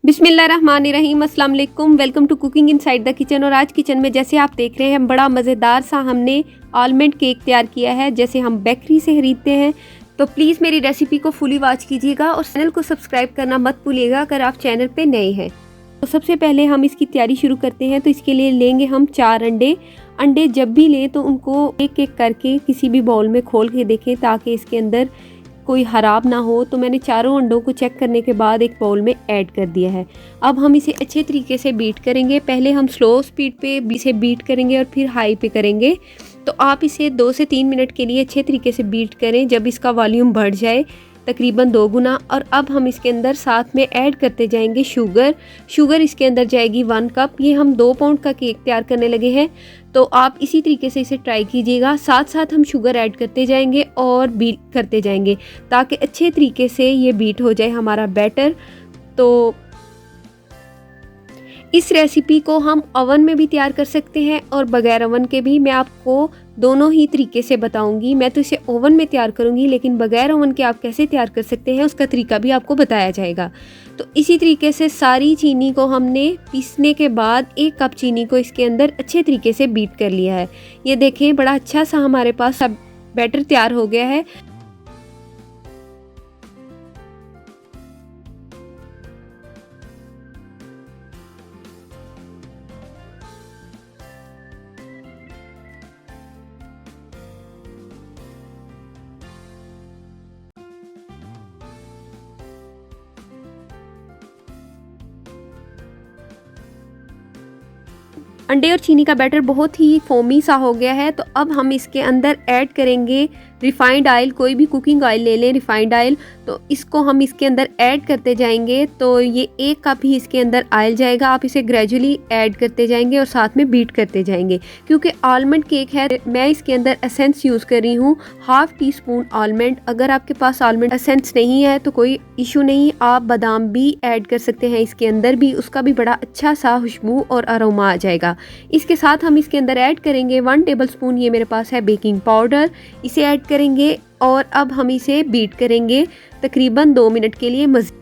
बिस्मिल्लाहिर्रहमानिर्रहीम, अस्सलाम वालेकुम। Welcome to cooking inside the kitchen. और आज किचन में जैसे आप देख रहे हैं बड़ा मज़ेदार सा हमने आलमंड केक तैयार किया है, जैसे हम बेकरी से खरीदते हैं। तो प्लीज़ मेरी रेसिपी को फुली वॉच कीजिएगा और चैनल को सब्सक्राइब करना मत भूलिएगा अगर आप चैनल पे नए हैं। तो सबसे पहले हम इसकी तैयारी शुरू करते हैं। तो इसके लिए लेंगे हम 4 अंडे। अंडे जब भी लें तो उनको एक एक करके किसी भी बाउल में खोल के देखें ताकि इसके अंदर कोई ख़राब ना हो। तो मैंने चारों अंडों को चेक करने के बाद एक बाउल में ऐड कर दिया है। अब हम इसे अच्छे तरीके से बीट करेंगे। पहले हम स्लो स्पीड पे इसे बीट करेंगे और फिर हाई पे करेंगे। तो आप इसे 2 से 3 मिनट के लिए अच्छे तरीके से बीट करें जब इसका वॉल्यूम बढ़ जाए तकरीबन 2 गुना। और अब हम इसके अंदर साथ में ऐड करते जाएंगे शुगर इसके अंदर जाएगी 1 कप। ये हम 2 पाउंड का केक तैयार करने लगे हैं, तो आप इसी तरीके से इसे ट्राई कीजिएगा। साथ साथ हम शुगर ऐड करते जाएंगे और बीट करते जाएंगे ताकि अच्छे तरीके से ये बीट हो जाए हमारा बैटर। तो इस रेसिपी को हम ओवन में भी तैयार कर सकते हैं और बगैर ओवन के भी। मैं आपको दोनों ही तरीके से बताऊंगी। मैं तो इसे ओवन में तैयार करूंगी, लेकिन बगैर ओवन के आप कैसे तैयार कर सकते हैं उसका तरीका भी आपको बताया जाएगा। तो इसी तरीके से सारी चीनी को हमने पीसने के बाद 1 कप चीनी को इसके अंदर अच्छे तरीके से बीट कर लिया है। ये देखें बड़ा अच्छा सा हमारे पास अब बैटर तैयार हो गया है। अंडे और चीनी का बैटर बहुत ही फोमी सा हो गया है। तो अब हम इसके अंदर ऐड करेंगे रिफाइंड ऑयल। कोई भी कुकिंग ऑयल ले लें, रिफाइंड ऑयल। तो इसको हम इसके अंदर ऐड करते जाएंगे। तो ये 1 कप ही इसके अंदर ऑयल जाएगा। आप इसे ग्रेजुअली ऐड करते जाएंगे और साथ में बीट करते जाएंगे। क्योंकि आलमंड केक है, मैं इसके अंदर एसेंस यूज़ कर रही हूँ 1/2 टीस्पून आलमंड। अगर आपके पास आलमंड एसेंस नहीं है तो कोई इशू नहीं, आप बादाम भी ऐड कर सकते हैं इसके अंदर भी। उसका भी बड़ा अच्छा सा खुशबू और अरोमा आ जाएगा। इसके साथ हम इसके अंदर ऐड करेंगे 1 टेबलस्पून, ये मेरे पास है बेकिंग पाउडर। इसे ऐड करेंगे और अब हम इसे बीट करेंगे तकरीबन 2 मिनट के लिए मज़ीद।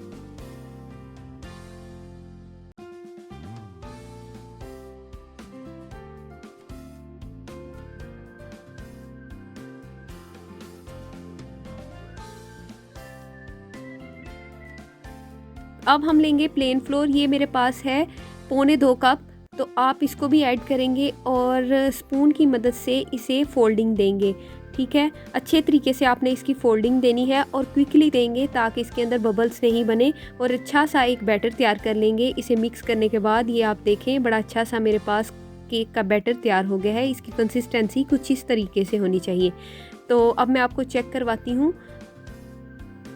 अब हम लेंगे प्लेन फ्लोर। ये मेरे पास है 1.25 कप। तो आप इसको भी ऐड करेंगे और स्पून की मदद से इसे फोल्डिंग देंगे। ठीक है, अच्छे तरीके से आपने इसकी फोल्डिंग देनी है और क्विकली देंगे ताकि इसके अंदर बबल्स नहीं बने। और अच्छा सा एक बैटर तैयार कर लेंगे। इसे मिक्स करने के बाद ये आप देखें बड़ा अच्छा सा मेरे पास केक का बैटर तैयार हो गया है। इसकी कंसिस्टेंसी कुछ इस तरीके से होनी चाहिए। तो अब मैं आपको चेक करवाती हूँ।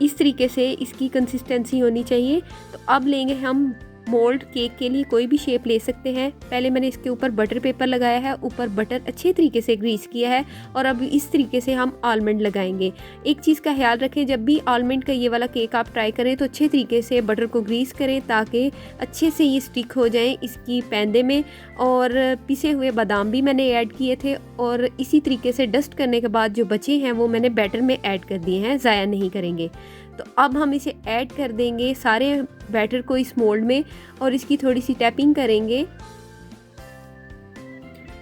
इस तरीके से इसकी कंसिस्टेंसी होनी चाहिए। तो अब लेंगे हम मोल्ड। केक के लिए कोई भी शेप ले सकते हैं। पहले मैंने इसके ऊपर बटर पेपर लगाया है, ऊपर बटर अच्छे तरीके से ग्रीस किया है और अब इस तरीके से हम आलमंड लगाएंगे। एक चीज़ का ख्याल रखें, जब भी आलमंड का ये वाला केक आप ट्राई करें तो अच्छे तरीके से बटर को ग्रीस करें ताकि अच्छे से ये स्टिक हो जाए इसकी पैंदे में। और पिसे हुए बादाम भी मैंने ऐड किए थे और इसी तरीके से डस्ट करने के बाद जो बचे हैं वो मैंने बैटर में ऐड कर दिए हैं, ज़ाया नहीं करेंगे। तो अब हम इसे ऐड कर देंगे सारे बैटर को इस मोल्ड में और इसकी थोड़ी सी टैपिंग करेंगे।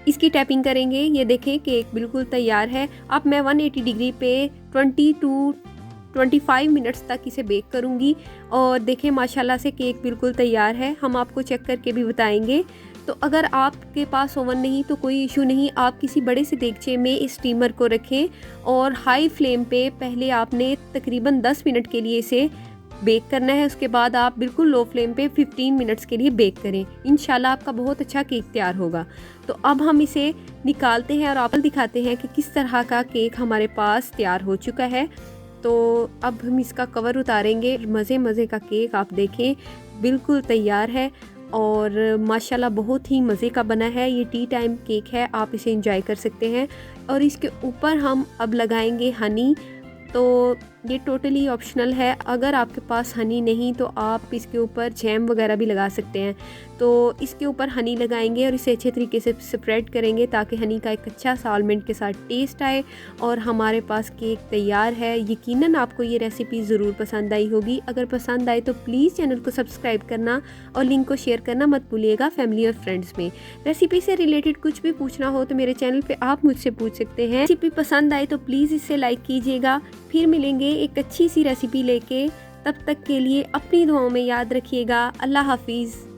इसकी टैपिंग करेंगे। ये देखें केक बिल्कुल तैयार है। अब मैं 180 डिग्री पे 20 to 25 मिनट्स तक इसे बेक करूँगी। और देखें माशाल्लाह से केक बिल्कुल तैयार है। हम आपको चेक करके भी बताएंगे। तो अगर आपके पास ओवन नहीं तो कोई इशू नहीं, आप किसी बड़े से देगचे में इस स्टीमर को रखें और हाई फ्लेम पे पहले आपने तकरीबन 10 मिनट के लिए इसे बेक करना है। उसके बाद आप बिल्कुल लो फ्लेम पे 15 मिनट्स के लिए बेक करें। इंशाल्लाह आपका बहुत अच्छा केक तैयार होगा। तो अब हम इसे निकालते हैं और आपको दिखाते हैं कि किस तरह का केक हमारे पास तैयार हो चुका है। तो अब हम इसका कवर उतारेंगे। मज़े का केक आप देखें बिल्कुल तैयार है और माशाल्लाह बहुत ही मज़े का बना है। ये टी टाइम केक है, आप इसे एंजॉय कर सकते हैं। और इसके ऊपर हम अब लगाएंगे हनी। तो ये टोटली ऑप्शनल है। अगर आपके पास हनी नहीं तो आप इसके ऊपर जैम वगैरह भी लगा सकते हैं। तो इसके ऊपर हनी लगाएंगे और इसे अच्छे तरीके से स्प्रेड करेंगे ताकि हनी का एक अच्छा सा आलमंड के साथ टेस्ट आए। और हमारे पास केक तैयार है। यकीनन आपको ये रेसिपी ज़रूर पसंद आई होगी। अगर पसंद आए तो प्लीज़ चैनल को सब्सक्राइब करना और लिंक को शेयर करना मत भूलिएगा फैमिली और फ्रेंड्स में। रेसिपी से रिलेटेड कुछ भी पूछना हो तो मेरे चैनल पे आप मुझसे पूछ सकते हैं। रेसिपी पसंद आए तो प्लीज़ इसे लाइक कीजिएगा। फिर मिलेंगे एक अच्छी सी रेसिपी लेके, तब तक के लिए अपनी दुआओं में याद रखिएगा। अल्लाह हाफिज़।